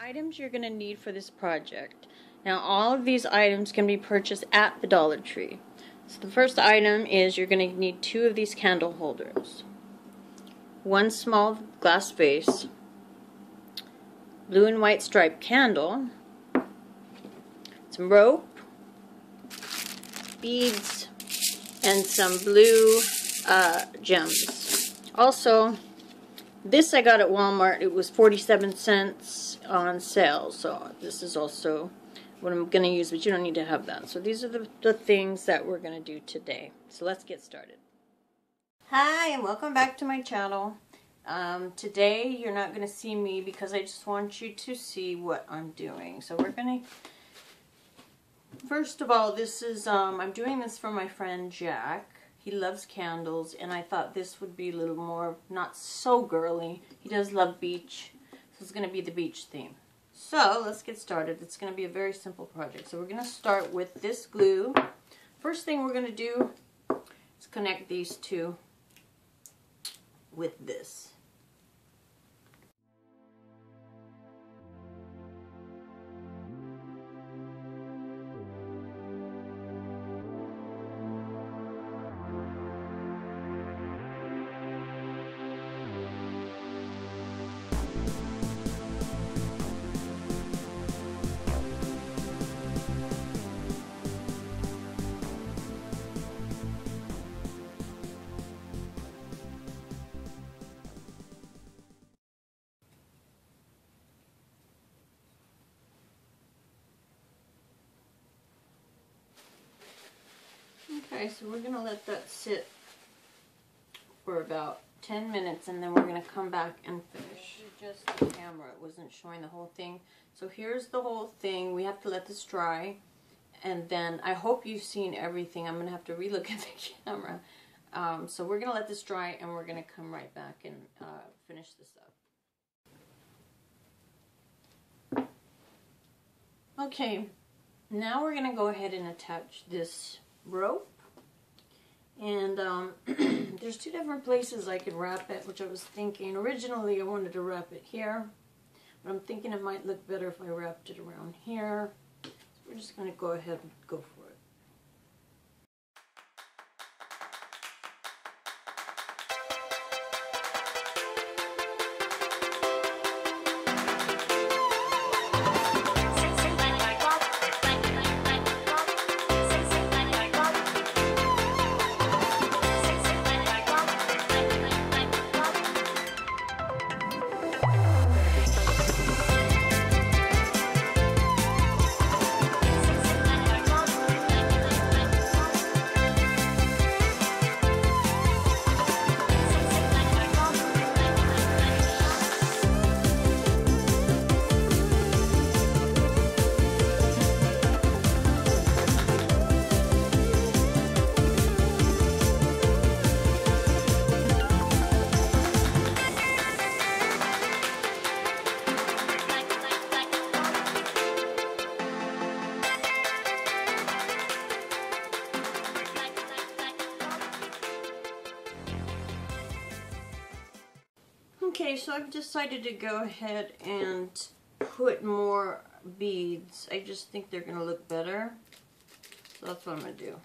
Items you're going to need for this project. Now all of these items can be purchased at the Dollar Tree. So the first item is you're going to need 2 of these candle holders, 1 small glass vase, blue and white striped candle, some rope, beads, and some blue gems. Also, this I got at Walmart. It was 47 cents on sale, so this is also what I'm going to use, but you don't need to have that. So these are the things that we're going to do today. So let's get started. Hi, and welcome back to my channel. Today you're not going to see me because I just want you to see what I'm doing. So we're going to, first of all, this is, I'm doing this for my friend Jack. He loves candles, and I thought this would be a little more, not so girly. He does love beach, so it's going to be the beach theme. So let's get started. It's going to be a very simple project. So we're going to start with this glue. First thing we're going to do is connect these two with this. Okay, so we're going to let that sit for about 10 minutes, and then we're going to come back and finish. Just the camera, it wasn't showing the whole thing. So here's the whole thing. We have to let this dry, and then I hope you've seen everything. I'm going to have to relook at the camera. So we're going to let this dry, and we're going to come right back and finish this up. Okay, now we're going to go ahead and attach this rope. And there's 2 different places I could wrap it, which I was thinking. Originally I wanted to wrap it here, but I'm thinking it might look better if I wrapped it around here. So we're just going to go ahead and go for it. Okay, so I've decided to go ahead and put more beads. I just think they're going to look better. So that's what I'm going to do.